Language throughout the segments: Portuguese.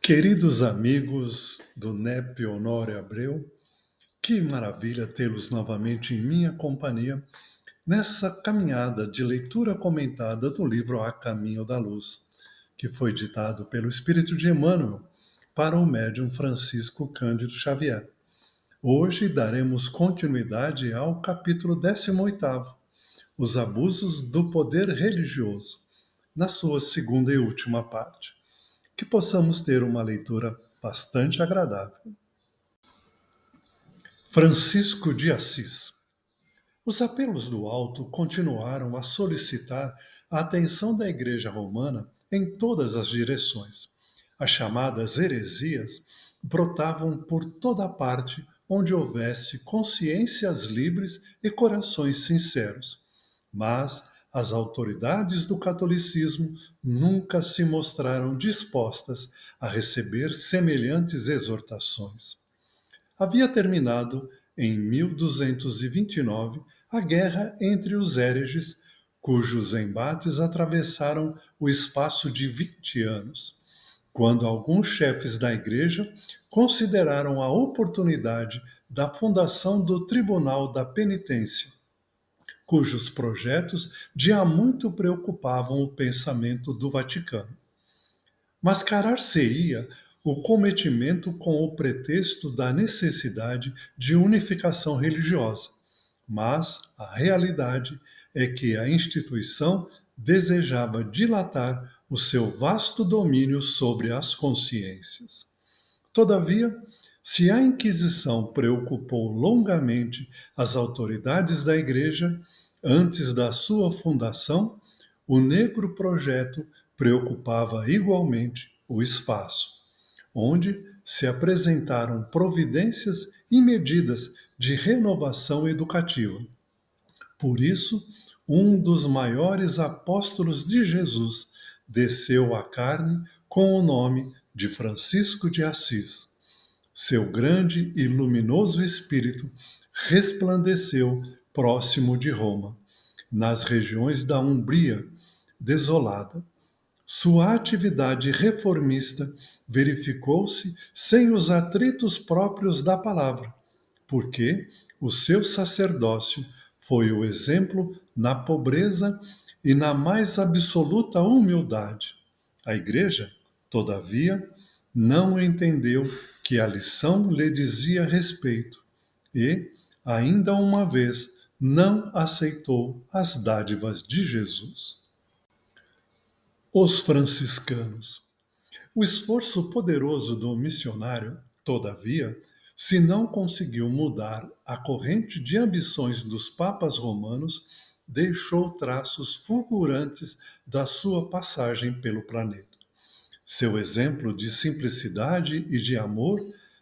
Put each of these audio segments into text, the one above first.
Queridos amigos do NEP Honório Abreu, que maravilha tê-los novamente em minha companhia nessa caminhada de leitura comentada do livro A Caminho da Luz, que foi ditado pelo Espírito de Emmanuel para o médium Francisco Cândido Xavier. Hoje daremos continuidade ao capítulo 18º, Os Abusos do Poder Religioso, na sua segunda e última parte. Que possamos ter uma leitura bastante agradável. Francisco de Assis. Os apelos do alto continuaram a solicitar a atenção da Igreja Romana em todas as direções. As chamadas heresias brotavam por toda parte onde houvesse consciências livres e corações sinceros. Mas as autoridades do catolicismo nunca se mostraram dispostas a receber semelhantes exortações. Havia terminado, em 1229, a guerra entre os hereges, cujos embates atravessaram o espaço de 20 anos, quando alguns chefes da Igreja consideraram a oportunidade da fundação do Tribunal da Penitência, cujos projetos de há muito preocupavam o pensamento do Vaticano. Mascarar-se-ia o cometimento com o pretexto da necessidade de unificação religiosa, mas a realidade é que a instituição desejava dilatar o seu vasto domínio sobre as consciências. Todavia, se a Inquisição preocupou longamente as autoridades da Igreja antes da sua fundação, o negro projeto preocupava igualmente o espaço, onde se apresentaram providências e medidas de renovação educativa. Por isso, um dos maiores apóstolos de Jesus desceu à carne com o nome de Francisco de Assis. Seu grande e luminoso espírito resplandeceu próximo de Roma, nas regiões da Umbria desolada. Sua atividade reformista verificou-se sem os atritos próprios da palavra, porque o seu sacerdócio foi o exemplo na pobreza e na mais absoluta humildade. A Igreja, todavia, não entendeu que a lição lhe dizia respeito e, ainda uma vez, não aceitou as dádivas de Jesus. Os franciscanos. O esforço poderoso do missionário, todavia, se não conseguiu mudar a corrente de ambições dos papas romanos, deixou traços fulgurantes da sua passagem pelo planeta. Seu exemplo de simplicidade e de amor,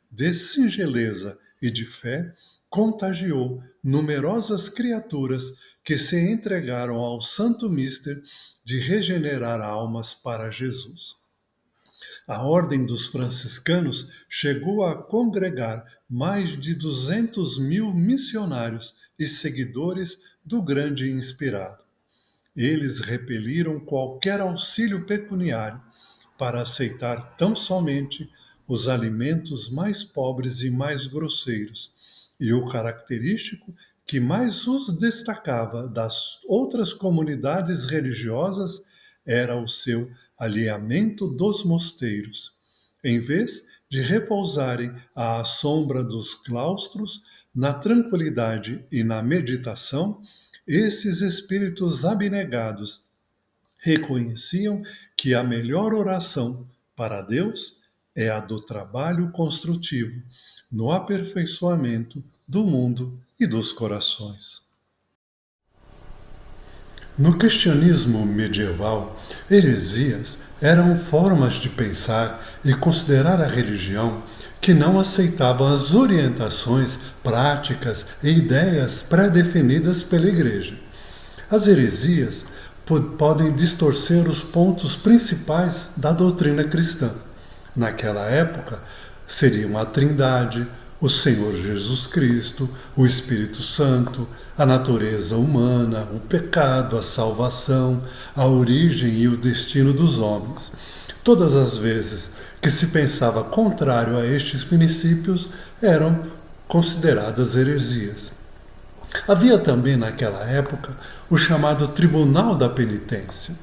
de singeleza e de fé, contagiou numerosas criaturas que se entregaram ao santo mister de regenerar almas para Jesus. A Ordem dos Franciscanos chegou a congregar mais de 200.000 missionários e seguidores do grande inspirado. Eles repeliram qualquer auxílio pecuniário para aceitar tão somente os alimentos mais pobres e mais grosseiros, e o característico que mais os destacava das outras comunidades religiosas era o seu alheamento dos mosteiros. Em vez de repousarem à sombra dos claustros, na tranquilidade e na meditação, esses espíritos abnegados reconheciam que a melhor oração para Deus é a do trabalho construtivo, no aperfeiçoamento do mundo e dos corações. No cristianismo medieval, heresias eram formas de pensar e considerar a religião que não aceitavam as orientações, práticas e ideias pré-definidas pela Igreja. As heresias podem distorcer os pontos principais da doutrina cristã. Naquela época, seriam a Trindade, o Senhor Jesus Cristo, o Espírito Santo, a natureza humana, o pecado, a salvação, a origem e o destino dos homens. Todas as vezes que se pensava contrário a estes princípios eram consideradas heresias. Havia também naquela época o chamado Tribunal da Penitência,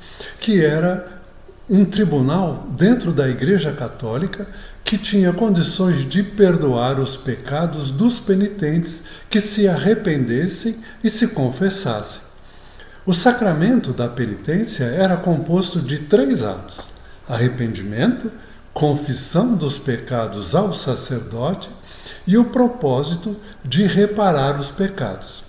que era um tribunal dentro da Igreja Católica que tinha condições de perdoar os pecados dos penitentes que se arrependessem e se confessassem. O sacramento da penitência era composto de 3 atos: arrependimento, confissão dos pecados ao sacerdote e o propósito de reparar os pecados.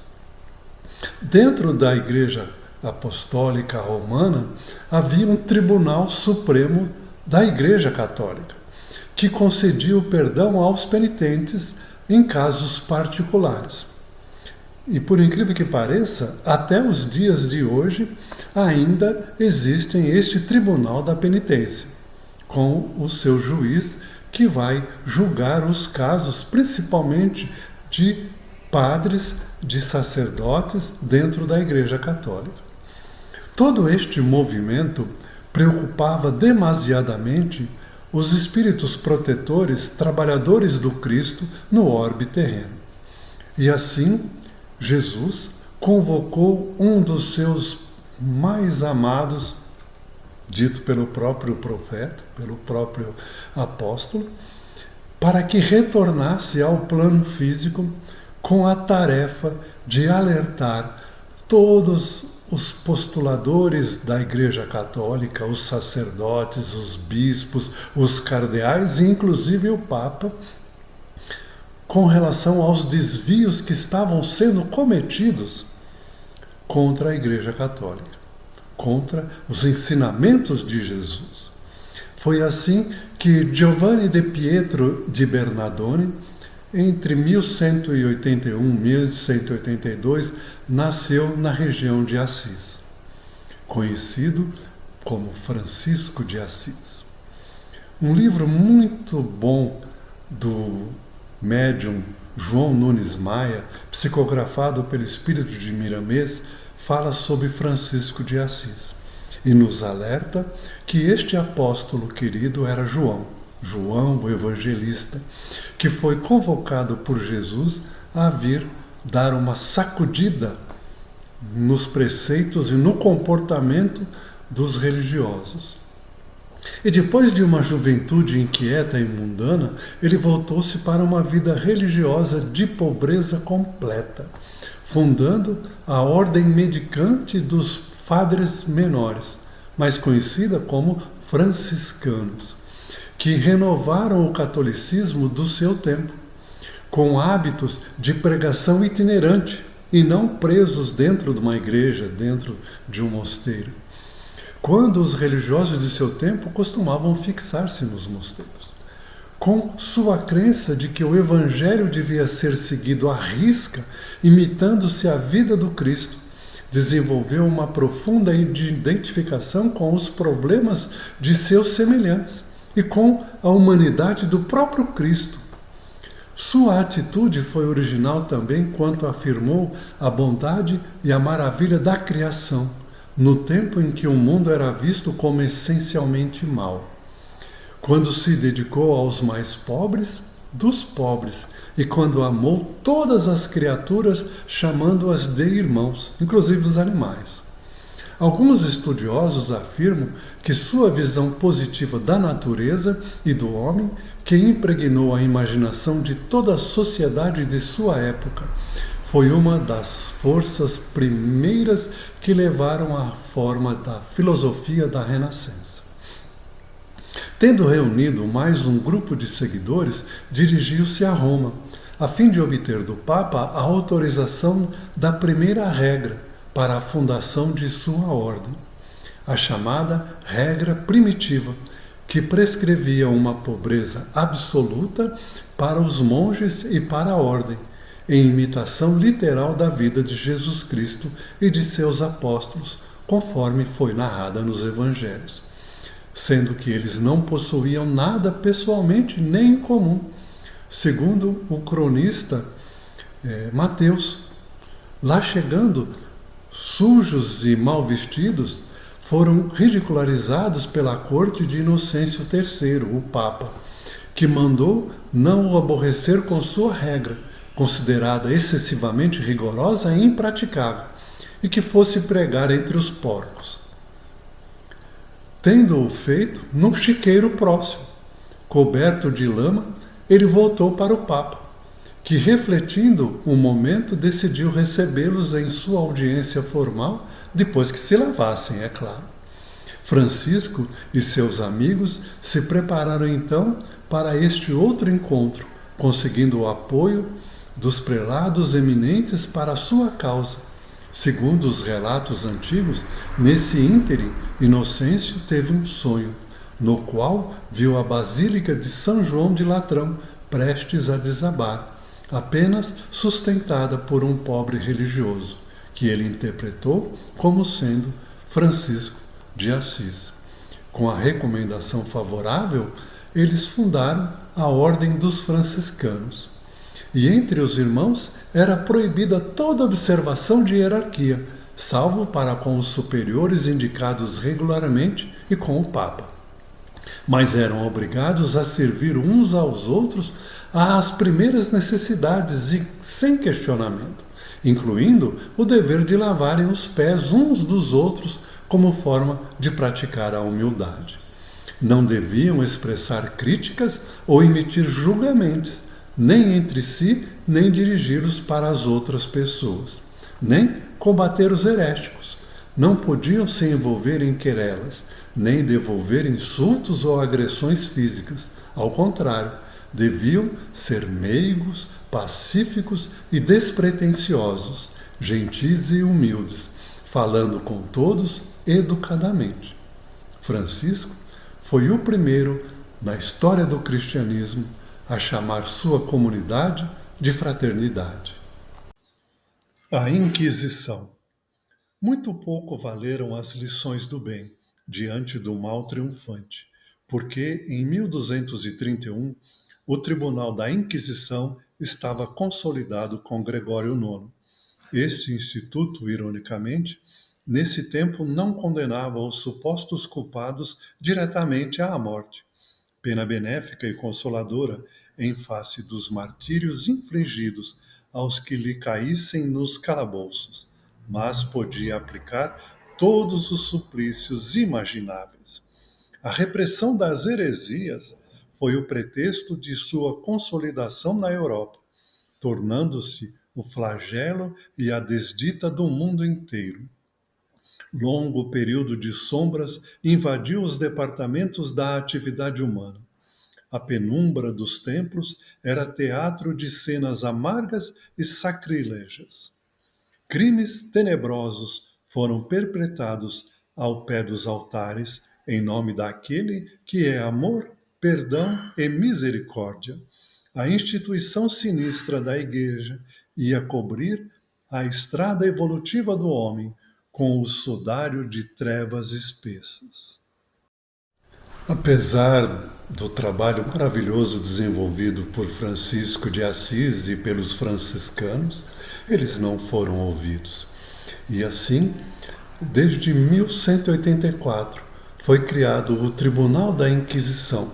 Dentro da Igreja Apostólica Romana havia um Tribunal Supremo da Igreja Católica, que concedia o perdão aos penitentes em casos particulares. E por incrível que pareça, até os dias de hoje ainda existem este Tribunal da Penitência, com o seu juiz que vai julgar os casos, principalmente de padres, de sacerdotes dentro da Igreja Católica. Todo este movimento preocupava demasiadamente os espíritos protetores, trabalhadores do Cristo no orbe terreno. E assim, Jesus convocou um dos seus mais amados, dito pelo próprio profeta, pelo próprio apóstolo, para que retornasse ao plano físico com a tarefa de alertar todos os postuladores da Igreja Católica, os sacerdotes, os bispos, os cardeais e inclusive o Papa, com relação aos desvios que estavam sendo cometidos contra a Igreja Católica, contra os ensinamentos de Jesus. Foi assim que Giovanni de Pietro di Bernardone, entre 1181 e 1182, nasceu na região de Assis, conhecido como Francisco de Assis. Um livro muito bom do médium João Nunes Maia, psicografado pelo espírito de Miramês, fala sobre Francisco de Assis e nos alerta que este apóstolo querido era João, o evangelista, que foi convocado por Jesus a vir dar uma sacudida nos preceitos e no comportamento dos religiosos. E depois de uma juventude inquieta e mundana, ele voltou-se para uma vida religiosa de pobreza completa, fundando a ordem mendicante dos padres menores, mais conhecida como franciscanos, que renovaram o catolicismo do seu tempo, com hábitos de pregação itinerante e não presos dentro de uma igreja, dentro de um mosteiro, quando os religiosos de seu tempo costumavam fixar-se nos mosteiros. Com sua crença de que o Evangelho devia ser seguido à risca, imitando-se a vida do Cristo, desenvolveu uma profunda identificação com os problemas de seus semelhantes e com a humanidade do próprio Cristo. Sua atitude foi original também quanto afirmou a bondade e a maravilha da criação, no tempo em que o mundo era visto como essencialmente mau. Quando se dedicou aos mais pobres dos pobres e quando amou todas as criaturas, chamando-as de irmãos, inclusive os animais. Alguns estudiosos afirmam que sua visão positiva da natureza e do homem, que impregnou a imaginação de toda a sociedade de sua época, foi uma das forças primeiras que levaram à forma da filosofia da Renascença. Tendo reunido mais um grupo de seguidores, dirigiu-se a Roma, a fim de obter do Papa a autorização da primeira regra para a fundação de sua ordem, a chamada regra primitiva, que prescrevia uma pobreza absoluta para os monges e para a ordem, em imitação literal da vida de Jesus Cristo e de seus apóstolos, conforme foi narrada nos Evangelhos, sendo que eles não possuíam nada pessoalmente nem em comum, segundo o cronista Mateus. Lá chegando, sujos e mal vestidos, foram ridicularizados pela corte de Inocêncio III, o Papa, que mandou não o aborrecer com sua regra, considerada excessivamente rigorosa e impraticável, e que fosse pregar entre os porcos. Tendo-o feito num chiqueiro próximo, coberto de lama, ele voltou para o Papa, que, refletindo um momento, decidiu recebê-los em sua audiência formal, depois que se lavassem, é claro. Francisco e seus amigos se prepararam então para este outro encontro, conseguindo o apoio dos prelados eminentes para a sua causa. Segundo os relatos antigos, nesse ínterim, Inocêncio teve um sonho, no qual viu a Basílica de São João de Latrão prestes a desabar, apenas sustentada por um pobre religioso, que ele interpretou como sendo Francisco de Assis. Com a recomendação favorável, eles fundaram a Ordem dos Franciscanos. E entre os irmãos era proibida toda observação de hierarquia, salvo para com os superiores indicados regularmente e com o Papa. Mas eram obrigados a servir uns aos outros às primeiras necessidades e sem questionamento, incluindo o dever de lavarem os pés uns dos outros como forma de praticar a humildade. Não deviam expressar críticas ou emitir julgamentos, nem entre si, nem dirigi-los para as outras pessoas, nem combater os heréticos. Não podiam se envolver em querelas, nem devolver insultos ou agressões físicas. Ao contrário, deviam ser meigos, pacíficos e despretensiosos, gentis e humildes, falando com todos educadamente. Francisco foi o primeiro na história do cristianismo a chamar sua comunidade de fraternidade. A Inquisição. Muito pouco valeram as lições do bem diante do mal triunfante, porque em 1231 o Tribunal da Inquisição estava consolidado com Gregório IX. Este instituto, ironicamente, nesse tempo não condenava os supostos culpados diretamente à morte, pena benéfica e consoladora em face dos martírios infligidos aos que lhe caíssem nos calabouços, mas podia aplicar todos os suplícios imagináveis. A repressão das heresias foi o pretexto de sua consolidação na Europa, tornando-se o flagelo e a desdita do mundo inteiro. Longo período de sombras invadiu os departamentos da atividade humana. A penumbra dos templos era teatro de cenas amargas e sacrilégias. Crimes tenebrosos foram perpetrados ao pé dos altares, em nome daquele que é amor, perdão e misericórdia. A instituição sinistra da Igreja ia cobrir a estrada evolutiva do homem com o sudário de trevas espessas. Apesar do trabalho maravilhoso desenvolvido por Francisco de Assis e pelos franciscanos, eles não foram ouvidos. E assim, desde 1184, foi criado o Tribunal da Inquisição,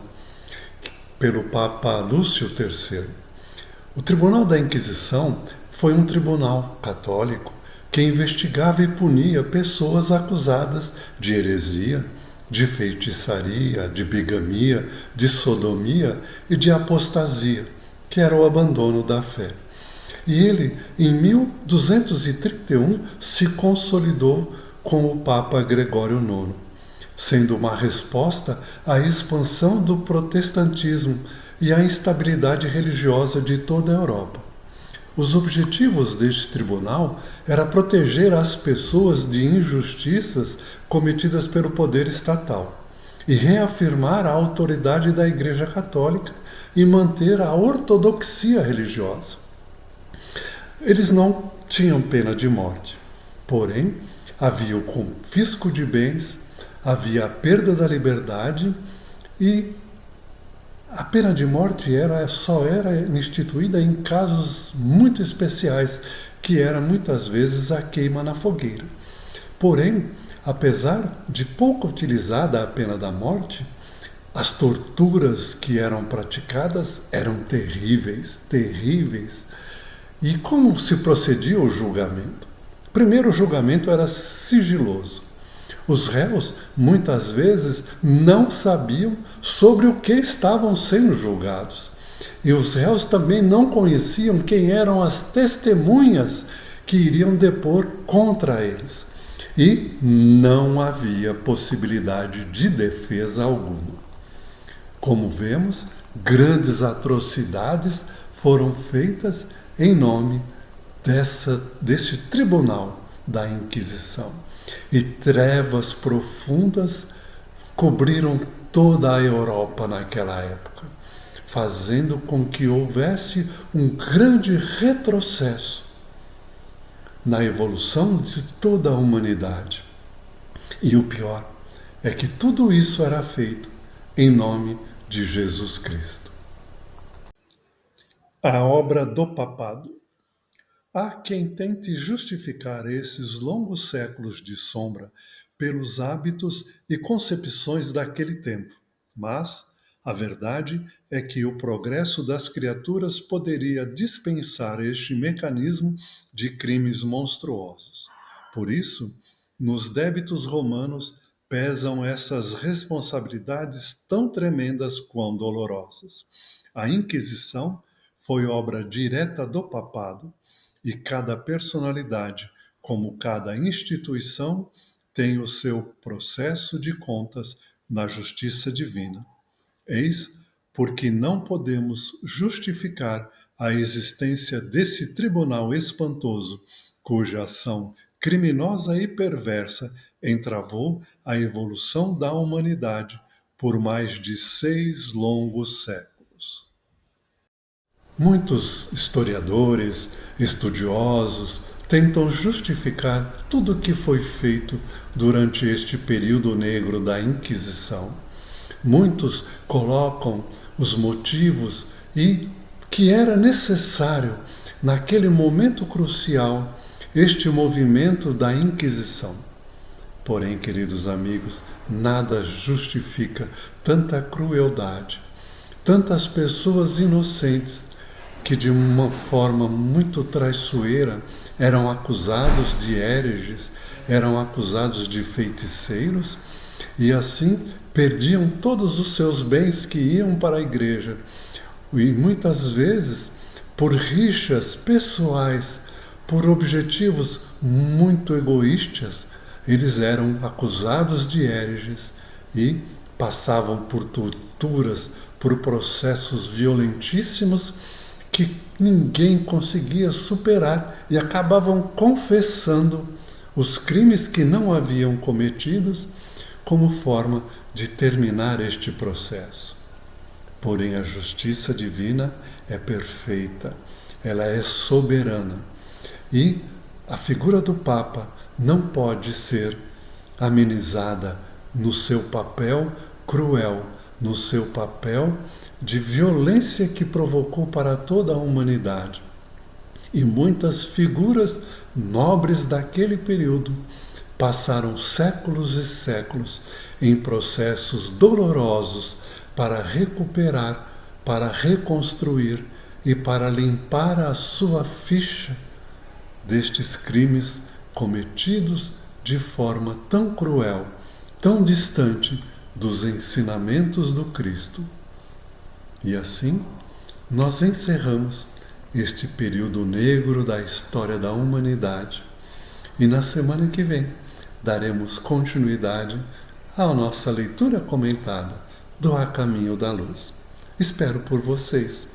pelo Papa Lúcio III. O Tribunal da Inquisição foi um tribunal católico que investigava e punia pessoas acusadas de heresia, de feitiçaria, de bigamia, de sodomia e de apostasia, que era o abandono da fé. E ele, em 1231, se consolidou com o Papa Gregório IX, sendo uma resposta à expansão do protestantismo e à instabilidade religiosa de toda a Europa. Os objetivos deste tribunal era proteger as pessoas de injustiças cometidas pelo poder estatal e reafirmar a autoridade da Igreja Católica e manter a ortodoxia religiosa. Eles não tinham pena de morte, porém havia o confisco de bens, havia a perda da liberdade e a pena de morte só era instituída em casos muito especiais, que era muitas vezes a queima na fogueira. Porém, Apesar de pouco utilizada a pena da morte, as torturas que eram praticadas eram terríveis, terríveis. E como se procedia o julgamento? Primeiro, o julgamento era sigiloso. Os réus, muitas vezes, não sabiam sobre o que estavam sendo julgados. E os réus também não conheciam quem eram as testemunhas que iriam depor contra eles. E não havia possibilidade de defesa alguma. Como vemos, grandes atrocidades foram feitas em nome deste tribunal da Inquisição. E trevas profundas cobriram toda a Europa naquela época, fazendo com que houvesse um grande retrocesso na evolução de toda a humanidade. E o pior é que tudo isso era feito em nome de Jesus Cristo. A obra do papado. Há quem tente justificar esses longos séculos de sombra pelos hábitos e concepções daquele tempo, mas a verdade é que o progresso das criaturas poderia dispensar este mecanismo de crimes monstruosos. Por isso, nos débitos romanos pesam essas responsabilidades tão tremendas quão dolorosas. A Inquisição foi obra direta do papado e cada personalidade, como cada instituição, tem o seu processo de contas na justiça divina. Eis porque não podemos justificar a existência desse tribunal espantoso, cuja ação criminosa e perversa entravou a evolução da humanidade por mais de 6 longos séculos. Muitos historiadores, estudiosos, tentam justificar tudo o que foi feito durante este período negro da Inquisição. Muitos colocam os motivos e que era necessário, naquele momento crucial, este movimento da Inquisição. Porém, queridos amigos, nada justifica tanta crueldade, tantas pessoas inocentes que de uma forma muito traiçoeira eram acusados de hereges, eram acusados de feiticeiros e assim perdiam todos os seus bens que iam para a igreja. E muitas vezes, por rixas pessoais, por objetivos muito egoístas, eles eram acusados de hereges e passavam por torturas, por processos violentíssimos que ninguém conseguia superar e acabavam confessando os crimes que não haviam cometidos como forma de terminar este processo. Porém, a justiça divina é perfeita, ela é soberana e a figura do Papa não pode ser amenizada no seu papel cruel, no seu papel de violência que provocou para toda a humanidade. E muitas figuras nobres daquele período passaram séculos e séculos em processos dolorosos para recuperar, para reconstruir e para limpar a sua ficha destes crimes cometidos de forma tão cruel, tão distante dos ensinamentos do Cristo. E assim, nós encerramos este período negro da história da humanidade. E na semana que vem, daremos continuidade à nossa leitura comentada do A Caminho da Luz. Espero por vocês.